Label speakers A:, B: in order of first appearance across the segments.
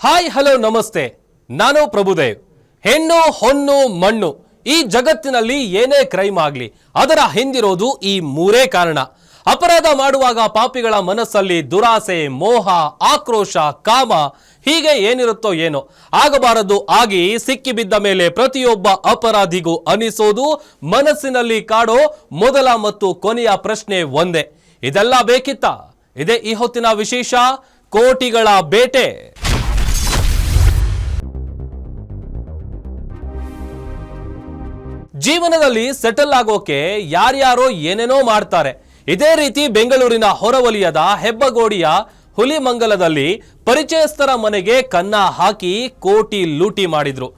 A: Hi hello ನಮಸ್ತೆ, ನಾನು ಪ್ರಭುದೇವ್. ಹೆಣ್ಣು ಹೊನ್ನು ಮಣ್ಣು, ಈ ಜಗತ್ತಿನಲ್ಲಿ ಏನೇ ಕ್ರೈಮ್ ಆಗಲಿ ಅದರ ಹಿಂದಿರೋದು ಈ ಮೂರೇ ಕಾರಣ. ಅಪರಾಧ ಮಾಡುವಾಗ ಪಾಪಿಗಳ ಮನಸ್ಸಲ್ಲಿ ದುರಾಸೆ, ಮೋಹ, ಆಕ್ರೋಶ, ಕಾಮ ಹೀಗೆ ಏನಿರುತ್ತೋ ಏನೋ ಆಗಬಾರದು ಆಗಿ ಸಿಕ್ಕಿಬಿದ್ದ ಮೇಲೆ ಪ್ರತಿಯೊಬ್ಬ ಅಪರಾಧಿಗೂ ಅನಿಸೋದು, ಮನಸ್ಸಿನಲ್ಲಿ ಕಾಡೋ ಮೊದಲ ಮತ್ತು ಕೊನೆಯ ಪ್ರಶ್ನೆ ಒಂದೇ, ಇದೆಲ್ಲ ಬೇಕಿತ್ತ? ಇದೇ ಈ ಹೊತ್ತಿನ ವಿಶೇಷ, ಕೋಟಿಗಳ ಬೇಟೆ. ಜೀವನದಲ್ಲಿ ಸೆಟಲ್ ಆಗೋಕೆ ಯಾರ್ಯಾರೋ ಏನೇನೋ ಮಾಡ್ತಾರೆ. ಇದೇ ರೀತಿ ಬೆಂಗಳೂರಿನ ಹೊರವಲಯದ ಹೆಬ್ಬಗೋಡಿಯ ಹುಲಿಮಂಗಲದಲ್ಲಿ ಪರಿಚಯಸ್ಥರ ಮನೆಗೆ ಕನ್ನ ಹಾಕಿ ಕೋಟಿ ಲೂಟಿ ಮಾಡಿದ್ರು.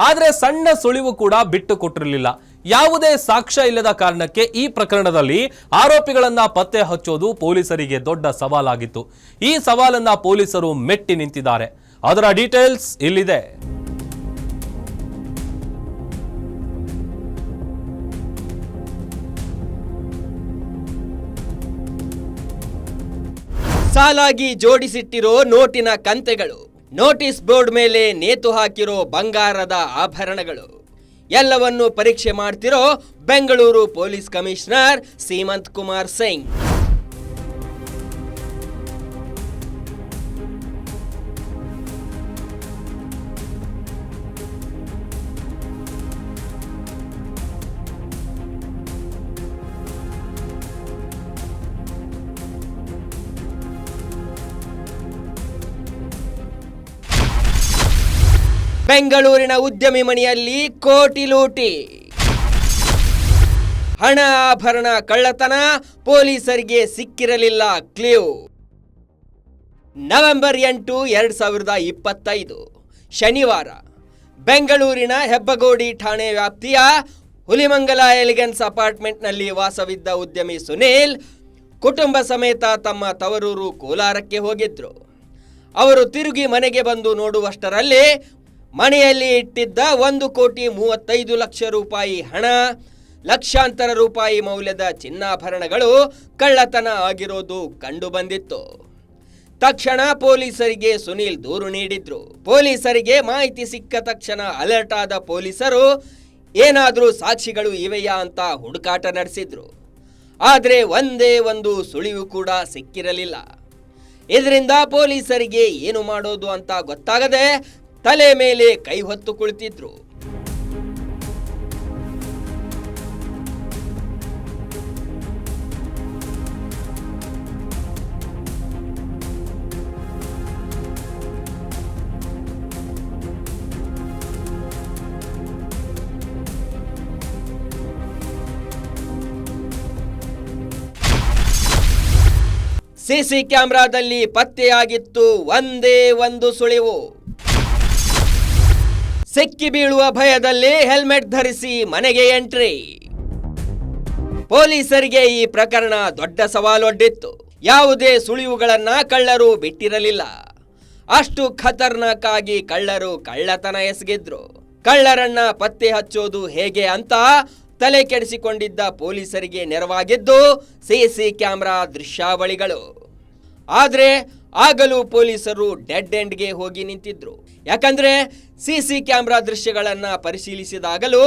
A: ಆದ್ರೆ ಸಣ್ಣ ಸುಳಿವು ಕೂಡ ಬಿಟ್ಟು ಕೊಟ್ಟಿರಲಿಲ್ಲ. ಯಾವುದೇ ಸಾಕ್ಷ್ಯ ಇಲ್ಲದ ಕಾರಣಕ್ಕೆ ಈ ಪ್ರಕರಣದಲ್ಲಿ ಆರೋಪಿಗಳನ್ನ ಪತ್ತೆ ಹಚ್ಚೋದು ಪೊಲೀಸರಿಗೆ ದೊಡ್ಡ ಸವಾಲಾಗಿತ್ತು. ಈ ಸವಾಲನ್ನ ಪೊಲೀಸರು ಮೆಟ್ಟಿ ನಿಂತಿದ್ದಾರೆ. ಅದರ ಡೀಟೇಲ್ಸ್ ಇಲ್ಲಿದೆ.
B: ಸಾಲಾಗಿ ಜೋಡಿಸಿಟ್ಟಿರೋ ನೋಟಿನ ಕಂತೆಗಳು, ನೋಟಿಸ್ ಬೋರ್ಡ್ ಮೇಲೆ ನೇತು ಹಾಕಿರೋ ಬಂಗಾರದ ಆಭರಣಗಳು ಎಲ್ಲವನ್ನು ಪರೀಕ್ಷೆ ಮಾಡ್ತಿರೋ ಬೆಂಗಳೂರು ಪೊಲೀಸ್ ಕಮಿಷನರ್ ಸೀಮಂತ್ ಕುಮಾರ್ ಸಿಂಗ್. ಬೆಂಗಳೂರಿನ ಉದ್ಯಮಿ ಮನೆಯಲ್ಲಿ ಕೋಟಿ ಲೂಟಿ, ಹಣ ಆಭರಣ ಕಳ್ಳತನ, ಪೊಲೀಸರಿಗೆ ಸಿಕ್ಕಿರಲಿಲ್ಲ ಕ್ಲೂ. ನವೆಂಬರ್ 8, 2025 ಶನಿವಾರ ಬೆಂಗಳೂರಿನ ಹೆಬ್ಬಗೋಡಿ ಠಾಣೆ ವ್ಯಾಪ್ತಿಯ ಹುಲಿಮಂಗಲ ಎಲಿಗೆನ್ಸ್ ಅಪಾರ್ಟ್ಮೆಂಟ್ನಲ್ಲಿ ವಾಸವಿದ್ದ ಉದ್ಯಮಿ ಸುನೀಲ್ ಕುಟುಂಬ ಸಮೇತ ತಮ್ಮ ತವರೂರು ಕೋಲಾರಕ್ಕೆ ಹೋಗಿದ್ರು. ಅವರು ತಿರುಗಿ ಮನೆಗೆ ಬಂದು ನೋಡುವಷ್ಟರಲ್ಲಿ ಮನೆಯಲ್ಲಿ ಇಟ್ಟಿದ್ದ 1,35,00,000 ರೂಪಾಯಿ ಹಣ, ಲಕ್ಷಾಂತರ ರೂಪಾಯಿ ಮೌಲ್ಯದ ಚಿನ್ನಾಭರಣಗಳು ಕಳ್ಳತನ ಆಗಿರೋದು ಕಂಡು ಬಂದಿತ್ತು. ತಕ್ಷಣ ಪೊಲೀಸರಿಗೆ ಸುನೀಲ್ ದೂರು ನೀಡಿದ್ರು. ಪೊಲೀಸರಿಗೆ ಮಾಹಿತಿ ಸಿಕ್ಕ ತಕ್ಷಣ ಅಲರ್ಟ್ ಆದ ಪೊಲೀಸರು ಏನಾದರೂ ಸಾಕ್ಷಿಗಳು ಇವೆಯಾ ಅಂತ ಹುಡುಕಾಟ ನಡೆಸಿದ್ರು. ಆದರೆ ಒಂದೇ ಒಂದು ಸುಳಿವು ಕೂಡ ಸಿಕ್ಕಿರಲಿಲ್ಲ. ಇದರಿಂದ ಪೊಲೀಸರಿಗೆ ಏನು ಮಾಡೋದು ಅಂತ ಗೊತ್ತಾಗದೆ ತಲೆ ಮೇಲೆ ಕೈ ಹೊತ್ತು ಕುಳಿತಿದ್ರು. ಸಿಸಿ ಕ್ಯಾಮೆರಾದಲ್ಲಿ ಪತ್ತೆಯಾಗಿತ್ತು ಒಂದೇ ಒಂದು ಸುಳಿವು. ಸಿಕ್ಕಿ ಬೀಳುವ ಭಯದಲ್ಲಿ ಹೆಲ್ಮೆಟ್ ಧರಿಸಿ ಮನೆಗೆ ಎಂಟ್ರಿ. ಪೊಲೀಸರಿಗೆ ಈ ಪ್ರಕರಣ ದೊಡ್ಡ ಸವಾಲೊಡ್ಡಿತ್ತು. ಯಾವುದೇ ಸುಳಿವುಗಳನ್ನ ಕಳ್ಳರು ಬಿಟ್ಟಿರಲಿಲ್ಲ. ಅಷ್ಟು ಖತರ್ನಾಕ್ ಆಗಿ ಕಳ್ಳರು ಕಳ್ಳತನ ಎಸಗಿದ್ರು. ಕಳ್ಳರನ್ನ ಪತ್ತೆ ಹಚ್ಚೋದು ಹೇಗೆ ಅಂತ ತಲೆ ಕೆಡಿಸಿಕೊಂಡಿದ್ದ ಪೊಲೀಸರಿಗೆ ನೆರವಾಗಿದ್ದು ಸಿಸಿ ಕ್ಯಾಮೆರಾ ದೃಶ್ಯಾವಳಿಗಳು. ಆದ್ರೆ ಆಗಲೂ ಪೊಲೀಸರು ಡೆಡ್ ಎಂಡ್ಗೆ ಹೋಗಿ ನಿಂತಿದ್ರು. ಯಾಕಂದ್ರೆ ಸಿಸಿ ಕ್ಯಾಮೆರಾ ದೃಶ್ಯಗಳನ್ನ ಪರಿಶೀಲಿಸಿದಾಗಲೂ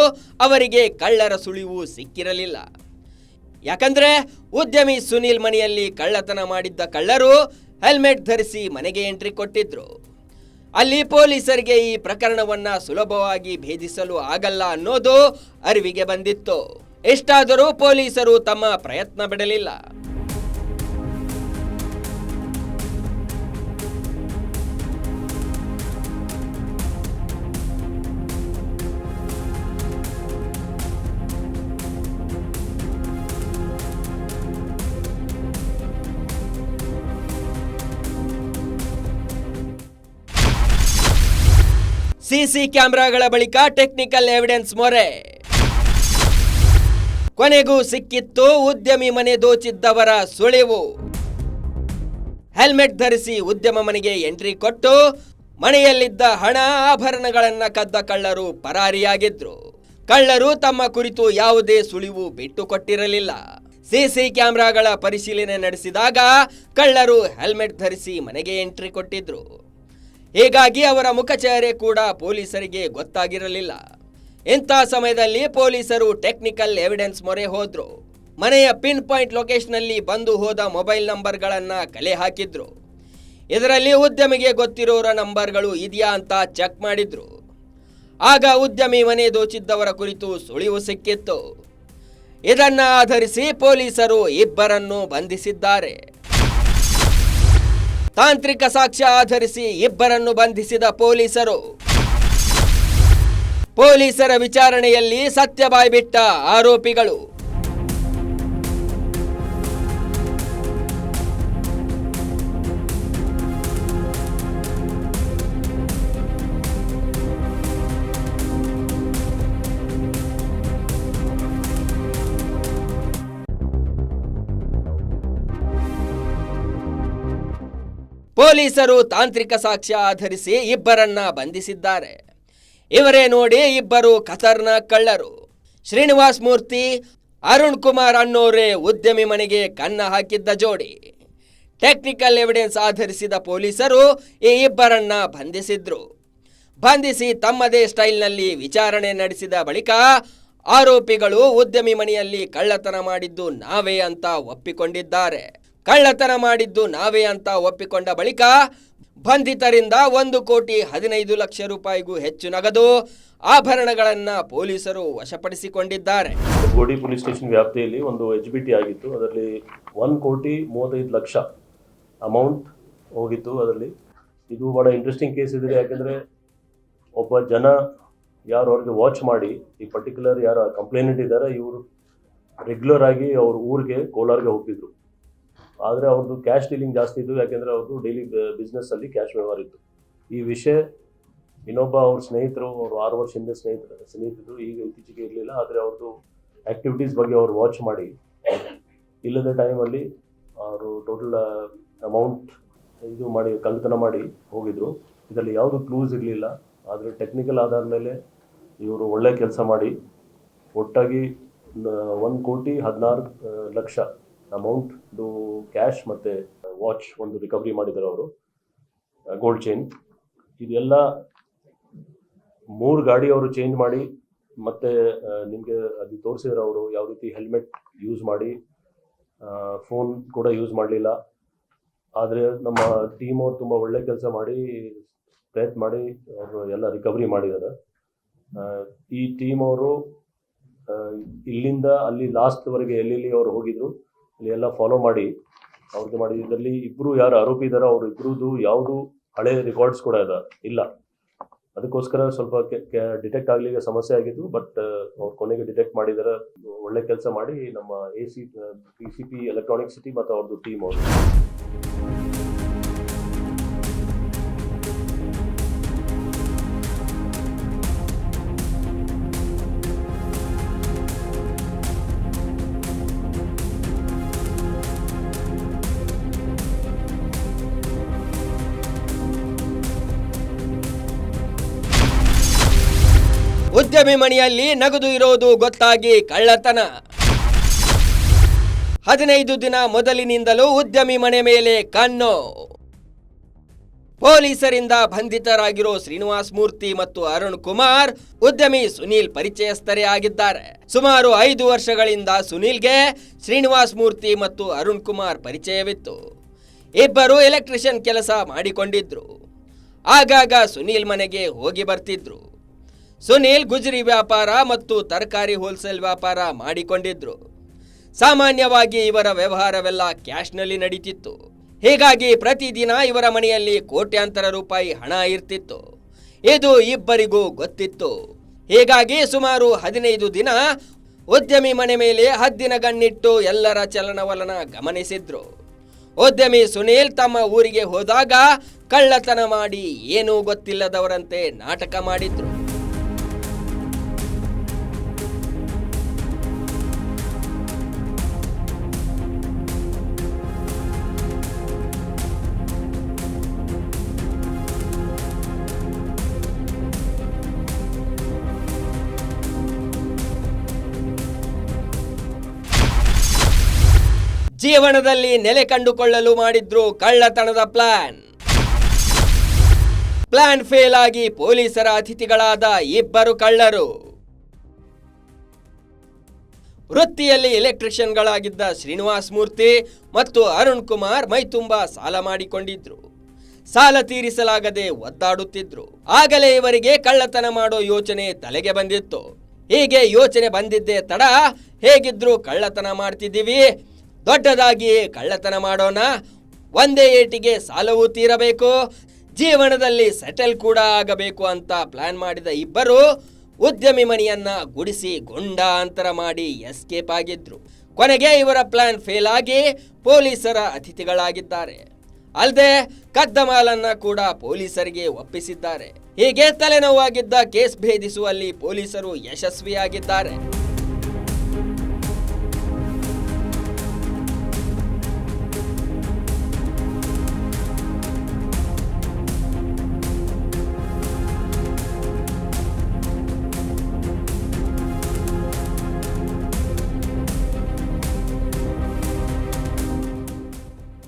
B: ಅವರಿಗೆ ಕಳ್ಳರ ಸುಳಿವು ಸಿಕ್ಕಿರಲಿಲ್ಲ. ಯಾಕಂದ್ರೆ ಉದ್ಯಮಿ ಸುನೀಲ್ ಮನೆಯಲ್ಲಿ ಕಳ್ಳತನ ಮಾಡಿದ್ದ ಕಳ್ಳರು ಹೆಲ್ಮೆಟ್ ಧರಿಸಿ ಮನೆಗೆ ಎಂಟ್ರಿ ಕೊಟ್ಟಿದ್ರು. ಅಲ್ಲಿ ಪೊಲೀಸರಿಗೆ ಈ ಪ್ರಕರಣವನ್ನ ಸುಲಭವಾಗಿ ಭೇದಿಸಲು ಆಗಲ್ಲ ಅನ್ನೋದು ಅರಿವಿಗೆ ಬಂದಿತ್ತು. ಇಷ್ಟಾದರೂ ಪೊಲೀಸರು ತಮ್ಮ ಪ್ರಯತ್ನ ಬಿಡಲಿಲ್ಲ. ಸಿಸಿ ಕ್ಯಾಮೆರಾಗಳ ಬಳಿಕ ಟೆಕ್ನಿಕಲ್ ಎವಿಡೆನ್ಸ್ ಮೊರೆ. ಕೊನೆಗೂ ಸಿಕ್ಕಿತ್ತು ಉದ್ಯಮಿ ಮನೆ ದೋಚಿದ್ದವರ ಸುಳಿವು. ಹೆಲ್ಮೆಟ್ ಧರಿಸಿ ಉದ್ಯಮ ಮನೆಗೆ ಎಂಟ್ರಿ ಕೊಟ್ಟು ಮನೆಯಲ್ಲಿದ್ದ ಹಣ ಆಭರಣಗಳನ್ನ ಕದ್ದ ಕಳ್ಳರು ಪರಾರಿಯಾಗಿದ್ರು. ಕಳ್ಳರು ತಮ್ಮ ಕುರಿತು ಯಾವುದೇ ಸುಳಿವು ಬಿಟ್ಟು ಕೊಟ್ಟಿರಲಿಲ್ಲ. ಸಿಸಿ ಕ್ಯಾಮೆರಾಗಳ ಪರಿಶೀಲನೆ ನಡೆಸಿದಾಗ ಕಳ್ಳರು ಹೆಲ್ಮೆಟ್ ಧರಿಸಿ ಮನೆಗೆ ಎಂಟ್ರಿ ಕೊಟ್ಟಿದ್ರು. ಹೀಗಾಗಿ ಅವರ ಮುಖಚಹರೆ ಕೂಡ ಪೊಲೀಸರಿಗೆ ಗೊತ್ತಾಗಿರಲಿಲ್ಲ. ಇಂಥ ಸಮಯದಲ್ಲಿ ಪೊಲೀಸರು ಟೆಕ್ನಿಕಲ್ ಎವಿಡೆನ್ಸ್ ಮೊರೆ ಹೋದ್ರು. ಮನೆಯ ಪಿನ್ ಪಾಯಿಂಟ್ ಲೊಕೇಶನ್ನಲ್ಲಿ ಬಂದು ಹೋದ ಮೊಬೈಲ್ ನಂಬರ್ಗಳನ್ನು ಕಲೆ ಹಾಕಿದ್ರು. ಇದರಲ್ಲಿ ಉದ್ಯಮಿಗೆ ಗೊತ್ತಿರೋರ ನಂಬರ್ಗಳು ಇದೆಯಾ ಅಂತ ಚೆಕ್ ಮಾಡಿದ್ರು. ಆಗ ಉದ್ಯಮಿ ಮನೆ ದೋಚಿದ್ದವರ ಕುರಿತು ಸುಳಿವು ಸಿಕ್ಕಿತ್ತು. ಇದನ್ನ ಆಧರಿಸಿ ಪೊಲೀಸರು ಇಬ್ಬರನ್ನು ಬಂಧಿಸಿದ್ದಾರೆ. ತಾಂತ್ರಿಕ ಸಾಕ್ಷ್ಯ ಆಧರಿಸಿ ಇಬ್ಬರನ್ನು ಬಂಧಿಸಿದ ಪೊಲೀಸರ ವಿಚಾರಣೆಯಲ್ಲಿ ಸತ್ಯ ಬಾಯ್ಬಿಟ್ಟ ಆರೋಪಿಗಳು. ಪೊಲೀಸರು ತಾಂತ್ರಿಕ ಸಾಕ್ಷ್ಯ ಆಧರಿಸಿ ಇಬ್ಬರನ್ನ ಬಂಧಿಸಿದ್ದಾರೆ. ಇವರೇ ನೋಡಿ ಇಬ್ಬರು ಖತರ್ನಾಕ್ ಕಳ್ಳರು. ಶ್ರೀನಿವಾಸ್ ಮೂರ್ತಿ, ಅರುಣ್ ಕುಮಾರ್ ಅನ್ನೋರೇ ಉದ್ಯಮಿ ಮನೆಗೆ ಕನ್ನ ಹಾಕಿದ್ದ ಜೋಡಿ. ಟೆಕ್ನಿಕಲ್ ಎವಿಡೆನ್ಸ್ ಆಧರಿಸಿದ ಪೊಲೀಸರು ಈ ಇಬ್ಬರನ್ನ ಬಂಧಿಸಿ ತಮ್ಮದೇ ಸ್ಟೈಲ್ನಲ್ಲಿ ವಿಚಾರಣೆ ನಡೆಸಿದ ಬಳಿಕ ಆರೋಪಿಗಳು ಉದ್ಯಮಿ ಮನೆಯಲ್ಲಿ ಕಳ್ಳತನ ಮಾಡಿದ್ದು ನಾವೇ ಅಂತ ಒಪ್ಪಿಕೊಂಡಿದ್ದಾರೆ. ಕಳ್ಳತನ ಮಾಡಿದ್ದು ನಾವೇ ಅಂತ ಒಪ್ಪಿಕೊಂಡ ಬಳಿಕ ಬಂಧಿತರಿಂದ 1,15 ಲಕ್ಷ ರೂಪಾಯಿಗೂ ಹೆಚ್ಚು ನಗದು ಆಭರಣಗಳನ್ನ ಪೊಲೀಸರು ವಶಪಡಿಸಿಕೊಂಡಿದ್ದಾರೆ.
C: ಗೋಡಿ ಪೊಲೀಸ್ ಸ್ಟೇಷನ್ ವ್ಯಾಪ್ತಿಯಲ್ಲಿ ಒಂದು HBT ಆಗಿತ್ತು. ಅದರಲ್ಲಿ 1,35 ಲಕ್ಷ ಅಮೌಂಟ್ ಹೋಗಿತ್ತು. ಅದರಲ್ಲಿ ಇದು ಬಹಳ ಇಂಟ್ರೆಸ್ಟಿಂಗ್ ಕೇಸ್ ಇದೆ. ಯಾಕೆಂದರೆ ಒಬ್ಬ ಜನ ಯಾರು ಅವ್ರಿಗೆ ವಾಚ್ ಮಾಡಿ ಈ ಪರ್ಟಿಕ್ಯುಲರ್ ಯಾರು ಕಂಪ್ಲೇನೆಂಟ್ ಇದ್ದಾರೆ ಇವರು ರೆಗ್ಯುಲರ್ ಆಗಿ ಅವ್ರ ಊರಿಗೆ ಕೋಲಾರ್ಗೆ ಹೋಗ್ತಿದ್ರು. ಆದರೆ ಅವ್ರದ್ದು ಕ್ಯಾಶ್ ಡೀಲಿಂಗ್ ಜಾಸ್ತಿ ಇತ್ತು. ಯಾಕೆಂದರೆ ಅವ್ರದ್ದು ಡೈಲಿ ಬಿಸ್ನೆಸ್ಸಲ್ಲಿ ಕ್ಯಾಶ್ ವ್ಯವಹಾರ ಇತ್ತು. ಈ ವಿಷಯ ಇನ್ನೊಬ್ಬ ಅವ್ರ ಸ್ನೇಹಿತರು, ಅವರು 6 ವರ್ಷ ಹಿಂದೆ ಸ್ನೇಹಿತರು ಈಗ ಇತ್ತೀಚೆಗೆ ಇರಲಿಲ್ಲ. ಆದರೆ ಅವ್ರದ್ದು ಆ್ಯಕ್ಟಿವಿಟೀಸ್ ಬಗ್ಗೆ ಅವ್ರು ವಾಚ್ ಮಾಡಿ ಇಲ್ಲದ ಟೈಮಲ್ಲಿ ಅವರು ಟೋಟಲ್ ಅಮೌಂಟ್ ಇದು ಮಾಡಿ ಕಳ್ಳತನ ಮಾಡಿ ಹೋಗಿದ್ರು. ಇದರಲ್ಲಿ ಯಾವುದು ಕ್ಲೂಸ್ ಇರಲಿಲ್ಲ. ಆದರೆ ಟೆಕ್ನಿಕಲ್ ಆಧಾರ ಮೇಲೆ ಇವರು ಒಳ್ಳೆ ಕೆಲಸ ಮಾಡಿ ಒಟ್ಟಾಗಿ 1,16 ಲಕ್ಷ ಅಮೌಂಟ್ದು ಕ್ಯಾಶ್ ಮತ್ತು ವಾಚ್ ಒಂದು ರಿಕವರಿ ಮಾಡಿದ್ದಾರೆ ಅವರು, ಗೋಲ್ಡ್ ಚೈನ್. ಇದೆಲ್ಲ 3 ಗಾಡಿ ಅವರು ಚೇಂಜ್ ಮಾಡಿ ಮತ್ತು ನಿಮಗೆ ಅದು ತೋರಿಸಿದ್ರೆ ಅವರು ಯಾವ ರೀತಿ ಹೆಲ್ಮೆಟ್ ಯೂಸ್ ಮಾಡಿ ಫೋನ್ ಕೂಡ ಯೂಸ್ ಮಾಡಲಿಲ್ಲ. ಆದರೆ ನಮ್ಮ ಟೀಮ್ ಅವರು ತುಂಬ ಒಳ್ಳೆ ಕೆಲಸ ಮಾಡಿ ಪ್ರಯತ್ನ ಮಾಡಿ ಅವರು ಎಲ್ಲ ರಿಕವರಿ ಮಾಡಿದ್ದಾರೆ. ಈ ಟೀಮ್ ಅವರು ಇಲ್ಲಿಂದ ಅಲ್ಲಿ ಲಾಸ್ಟ್ವರೆಗೆ ಎಲ್ಲೆಲ್ಲಿ ಅವರು ಹೋಗಿದ್ರು ಅಲ್ಲಿ ಎಲ್ಲ ಫಾಲೋ ಮಾಡಿ ಅವ್ರಿಗೆ ಮಾಡಿ. ಇದರಲ್ಲಿ ಇಬ್ಬರು ಯಾರು ಆರೋಪಿ ಇದ್ದಾರೋ ಅವ್ರು ಇಬ್ಬರದ್ದು ಯಾವುದು ಹಳೆ ರೆಕಾರ್ಡ್ಸ್ ಕೂಡ ಇಲ್ಲ. ಅದಕ್ಕೋಸ್ಕರ ಸ್ವಲ್ಪ ಡಿಟೆಕ್ಟ್ ಆಗಲಿಕ್ಕೆ ಸಮಸ್ಯೆ ಆಗಿದ್ದು. ಬಟ್ ಅವ್ರು ಕೊನೆಗೆ ಡಿಟೆಕ್ಟ್ ಮಾಡಿದ್ದಾರೆ. ಒಳ್ಳೆ ಕೆಲಸ ಮಾಡಿ ನಮ್ಮ PCP ಎಲೆಕ್ಟ್ರಾನಿಕ್ ಸಿಟಿ ಮತ್ತು ಅವ್ರದ್ದು ಟೀಮ್ ಅವರು.
B: ಉದ್ಯಮಿ ಮನೆಯಲ್ಲಿ ನಗದು ಇರೋದು ಗೊತ್ತಾಗಿ ಕಳ್ಳತನ. 15 ದಿನ ಮೊದಲಿನಿಂದಲೂ ಉದ್ಯಮಿ ಮನೆ ಮೇಲೆ ಕಣ್ಣು. ಪೊಲೀಸರಿಂದ ಬಂಧಿತರಾಗಿರೋ ಶ್ರೀನಿವಾಸ್ ಮೂರ್ತಿ ಮತ್ತು ಅರುಣ್ ಕುಮಾರ್ ಉದ್ಯಮಿ ಸುನೀಲ್ ಪರಿಚಯಸ್ಥರೇ ಆಗಿದ್ದಾರೆ. ಸುಮಾರು 5 ವರ್ಷಗಳಿಂದ ಸುನೀಲ್ಗೆ ಶ್ರೀನಿವಾಸ್ ಮೂರ್ತಿ ಮತ್ತು ಅರುಣ್ ಕುಮಾರ್ ಪರಿಚಯವಿತ್ತು. ಇಬ್ಬರು ಎಲೆಕ್ಟ್ರಿಷಿಯನ್ ಕೆಲಸ ಮಾಡಿಕೊಂಡಿದ್ರು. ಆಗಾಗ ಸುನೀಲ್ ಮನೆಗೆ ಹೋಗಿ ಬರ್ತಿದ್ರು. ಸುನೀಲ್ ಗುಜರಿ ವ್ಯಾಪಾರ ಮತ್ತು ತರಕಾರಿ ಹೋಲ್ಸೇಲ್ ವ್ಯಾಪಾರ ಮಾಡಿಕೊಂಡಿದ್ರು. ಸಾಮಾನ್ಯವಾಗಿ ಇವರ ವ್ಯವಹಾರವೆಲ್ಲ ಕ್ಯಾಶ್ನಲ್ಲಿ ನಡೀತಿತ್ತು. ಹೀಗಾಗಿ ಪ್ರತಿದಿನ ಇವರ ಮನೆಯಲ್ಲಿ ಕೋಟ್ಯಾಂತರ ರೂಪಾಯಿ ಹಣ ಇರ್ತಿತ್ತು. ಇದು ಇಬ್ಬರಿಗೂ ಗೊತ್ತಿತ್ತು. ಹೀಗಾಗಿ ಸುಮಾರು 15 ದಿನ ಉದ್ಯಮಿ ಮನೆ ಮೇಲೆ ಹದ್ದಿನ ಗಣ್ಣಿಟ್ಟು ಎಲ್ಲರ ಚಲನವಲನ ಗಮನಿಸಿದ್ರು. ಉದ್ಯಮಿ ಸುನೀಲ್ ತಮ್ಮ ಊರಿಗೆ ಹೋದಾಗ ಕಳ್ಳತನ ಮಾಡಿ ಏನೂ ಗೊತ್ತಿಲ್ಲದವರಂತೆ ನಾಟಕ ಮಾಡಿದ್ರು. ಜೀವನದಲ್ಲಿ ನೆಲೆ ಕಂಡುಕೊಳ್ಳಲು ಮಾಡಿದ್ರು ಕಳ್ಳತನದ ಪ್ಲಾನ್ ಫೇಲ್ ಆಗಿ ಪೊಲೀಸರ ಅತಿಥಿಗಳಾದ ಇಬ್ಬರು ಕಳ್ಳರು. ವೃತ್ತಿಯಲ್ಲಿ ಎಲೆಕ್ಟ್ರಿಷಿಯನ್ಗಳಾಗಿದ್ದ ಶ್ರೀನಿವಾಸ್ ಮೂರ್ತಿ ಮತ್ತು ಅರುಣ್ ಕುಮಾರ್ ಮೈತುಂಬಾ ಸಾಲ ಮಾಡಿಕೊಂಡಿದ್ರು. ಸಾಲ ತೀರಿಸಲಾಗದೆ ಒದ್ದಾಡುತ್ತಿದ್ರು. ಆಗಲೇ ಇವರಿಗೆ ಕಳ್ಳತನ ಮಾಡೋ ಯೋಚನೆ ತಲೆಗೆ ಬಂದಿತ್ತು. ಹೀಗೆ ಯೋಚನೆ ಬಂದಿದ್ದೇ ತಡ, ಹೇಗಿದ್ರು ಕಳ್ಳತನ ಮಾಡ್ತಿದ್ದೀವಿ, ದೊಡ್ಡದಾಗಿ ಕಳ್ಳತನ ಮಾಡೋಣ, ಒಂದೇ ಏಟಿಗೆ ಸಾಲವೂ ತೀರಬೇಕು, ಜೀವನದಲ್ಲಿ ಸೆಟಲ್ ಕೂಡ ಆಗಬೇಕು ಅಂತ ಪ್ಲಾನ್ ಮಾಡಿದ ಇಬ್ಬರು ಉದ್ಯಮಿ ಮನೆಯನ್ನ ಗುಡಿಸಿ ಗುಂಡಾಂತರ ಮಾಡಿ ಎಸ್ಕೇಪ್ ಆಗಿದ್ರು. ಕೊನೆಗೆ ಇವರ ಪ್ಲಾನ್ ಫೇಲ್ ಆಗಿ ಪೊಲೀಸರ ಅತಿಥಿಗಳಾಗಿದ್ದಾರೆ. ಅಲ್ಲದೆ ಕದ್ದ ಮಾಲನ್ನ ಕೂಡ ಪೊಲೀಸರಿಗೆ ಒಪ್ಪಿಸಿದ್ದಾರೆ. ಹೀಗೆ ತಲೆನೋವಾಗಿದ್ದ ಕೇಸ್ ಭೇದಿಸುವಲ್ಲಿ ಪೊಲೀಸರು ಯಶಸ್ವಿಯಾಗಿದ್ದಾರೆ.